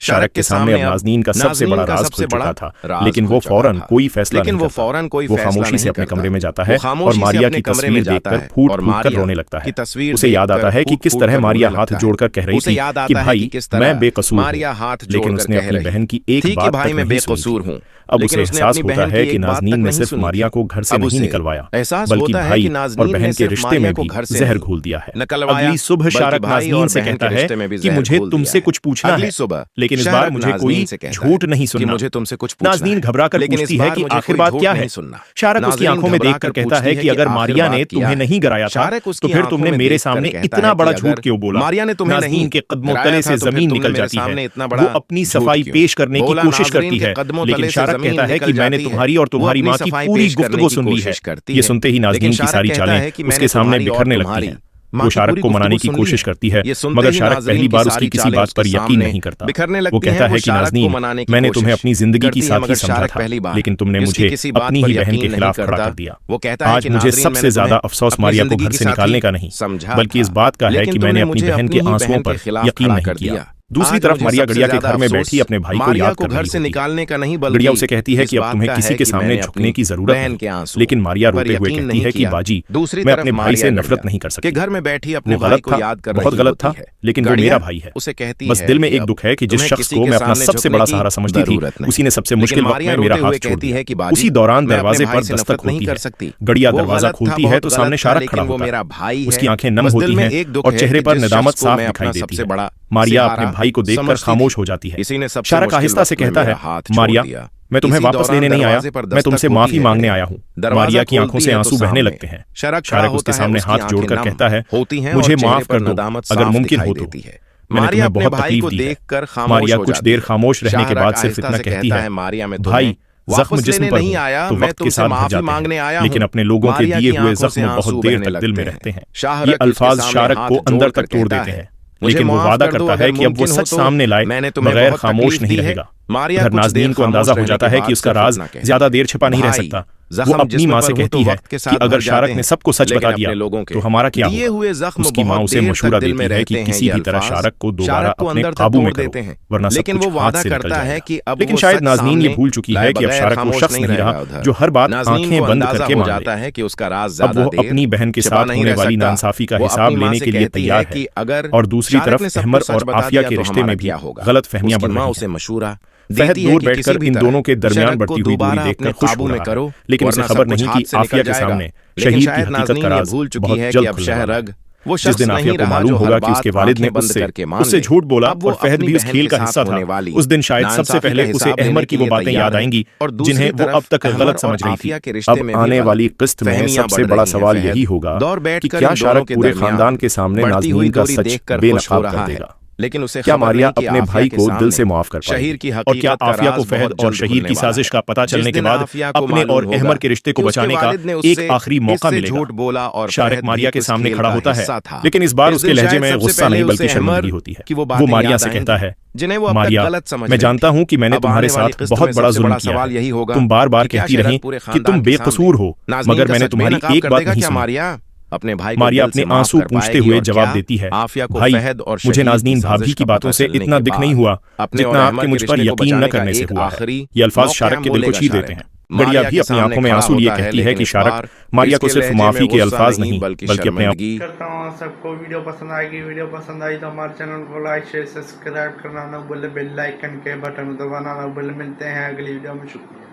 शारक के सामने अब नाज़नीन का सबसे बड़ा राज खुल चुका था, लेकिन वो फौरन कोई फैसला नहीं करता। वो खामोशी से अपने कमरे में जाता है और मारिया की तस्वीर देखकर फूट फूट कर रोने लगता है। उसे याद आता है कि किस तरह मारिया हाथ जोड़कर कह रही थी कि भाई मैं बेकसूर हूं, लेकिन उसने अपनी बहन की एक बात तक नहीं सुनी। अब उसे एहसास होता है कि नाज़नीन ने सिर्फ मारिया को घर से नहीं निकलवाया, बल्कि भाई और बहन के रिश्ते में भी जहर घोल दिया है। अगली सुबह शारक नाज़नीन से कहता है कि मुझे तुमसे कुछ पूछना है, लेकिन इस बार मुझे कोई झूठ नहीं सुनना। नाज़नीन घबराकर पूछती है कि आखिर बात क्या है। शारक उसकी आंखों में देखकर कहता है कि अगर मारिया ने तुम्हें नहीं गिराया था तो फिर तुमने मेरे सामने इतना बड़ा झूठ क्यों बोला। नाज़नीन के कदमों तले से जमीन निकल जाती है। वो अपनी सफाई पेश करने की कोशिश करती है, लेकिन शारक कहता है कि मैंने तुम्हारी और तुम्हारी माँ की पूरी गुफ्तगू सुन ली है। ये सुनते ही नाज़नीन की सारी चालें उसके सामने बिखरने लगती हैं। वो शारक को मनाने की कोशिश करती है, मगर शारक पहली बार उसकी किसी बात पर यकीन नहीं करता। वो कहता है कि नाज़नीन, मैंने तुम्हें अपनी जिंदगी की साथी समझा था, लेकिन तुमने मुझे अपनी ही बहन के खिलाफ खड़ा कर दिया। आज मुझे सबसे ज्यादा अफसोस मारिया को घर से निकालने का नहीं, बल्कि इस बात का है कि मैंने अपनी बहन के आंसुओं पर यकीन नहीं किया। दूसरी तरफ मारिया गड़िया के घर में बैठी अपने भाई को याद कर रही निकालने का नहीं, गड़िया उसे कहती है कि अब तुम्हें किसी के सामने झुकने की जरूरत है, लेकिन मारिया रोते हुए कहती है कि बाजी, मैं अपने भाई से नफरत नहीं कर सकती। घर में बैठी अपने भाई को याद कर, बहुत गलत था, लेकिन वो मेरा भाई है। उसे कहती है बस दिल में एक दुख है कि जिस शख्स को मैं अपना सबसे बड़ा सहारा समझती थी, उसी ने सबसे मुश्किल वक्त में मेरा हाथ छोड़ दिया। उसी दौरान दरवाजे पर दस्तक होती है। गड़िया दरवाजा खोलती है तो सामने शारक खड़ा होता है। उसकी आंखें नम होती हैं और चेहरे पर नदामत साफ दिखाई देती है। मारिया अपने भाई को देखकर खामोश हो जाती है। शारक आहिस्ता से कहता है, मारिया, मैं तुम्हें वापस लेने नहीं आया, मैं तुमसे माफी मांगने आया हूँ। मारिया की आंखों से आंसू बहने लगते हैं। शारक उसके सामने हाथ जोड़कर कहता है, मुझे माफ कर दो, अगर मुमकिन हो तो। मैंने तुम्हें बहुत तकलीफ दी है। मारिया कुछ देर खामोश रहने के बाद सिर्फ इतना कहती है, भाई, जख्म जिस्म पर तो वक्त के साथ भर जाते हैं, लेकिन अपने लोगों के दिए हुए जख्म बहुत देर तक दिल में रहते हैं। ये अल्फाज शारक को अंदर तक तोड़ देते हैं, लेकिन वो वादा करता है कि अब वो सच सामने लाए बगैर खामोश नहीं रहेगा। इधर नाज़नीन को अंदाजा हो जाता है कि उसका राज ज्यादा देर छिपा नहीं रह सकता। वो अपनी माँ से कहती है कि अगर शारक ने सबको सच बता दिया तो हमारा क्या होगा। उसकी माँ उसे मशवरा देती है कि किसी भी तरह शारक को दोबारा अपने काबू में करो, वरना सब कुछ हाथ से निकल जाएगा। लेकिन शायद नाज़नीन ये भूल चुकी है कि अब शारक वो शख्स नहीं रहा जो हर बात आंखें बंद करके मान ले। अब वो अपनी बहन के साथ होने वाली नाइंसाफी का हिसाब लेने के लिए तैयार है, और दूसरी तरफ अहमर और आफिया के रिश्ते में भी गलत फहमियां बढ़ रही हैं। फहद दूर बैठकर इन दोनों के दरमियान बढ़ती हुई दूरी देखकर खुश हो रहा है, लेकिन उसे खबर नहीं कि आफिया के सामने शहीद की हकीकत का राज बहुत जल्द खुलने वाला है। जिस दिन आफिया को मालूम होगा कि उसके वालिद ने उससे झूठ बोला और फहद भी उस खेल का हिस्सा था, उस दिन शायद सबसे पहले उसे अहमर की वो बातें याद आएंगी जिन्हें वो अब तक गलत समझ रही थी। अब आने वाली किस्त में सबसे बड़ा सवाल यही होगा कि क्या शारक पूरे खानदान के सामने नाज़नीन का सच बेनकाब कर देगा। लेकिन उसे क्या मारिया अपने भाई को दिल से माफ कर पाएगी, और क्या आफिया को फहद और शहीद की साजिश का पता चलने के बाद अपने और अहमर के रिश्ते को बचाने का एक आखिरी मौका मिलेगा। शारक मारिया के सामने खड़ा होता है, लेकिन इस बार उसके लहजे में गुस्सा नहीं बल्कि शर्मिंदगी होती है। वो मारिया से कहता है, मारिया, मैं जानता हूँ कि मैंने तुम्हारे साथ बहुत बड़ा जुल्म किया है। तुम बार बार कहती रही कि तुम बेकसूर हो, मगर मैंने तुम्हारी एक बात नहीं सुनी। मारिया अपने आंसू पूंछते हुए जवाब देती है, भाई, मुझे नाज़नीन भाभी की बातों से इतना दुख नहीं हुआ जितना आपके मुझ पर यकीन न करने से हुआ है। ये अल्फाज शारक के दिल को चीर देते हैं। गड़िया भी अपनी आंखों में आंसू लिए कहती है कि शारक मारिया को सिर्फ माफी के अल्फाज नहीं बल्कि अपने आप। करता हूँ सबको वीडियो पसंद आएगी। वीडियो पसंद आई तो हमारे चैनल को लाइक शेयर सब्सक्राइब करना ना भूले, बेल आइकन के बटन दबाना ना भूले। मिलते हैं अगली वीडियो में। शुक्रिया।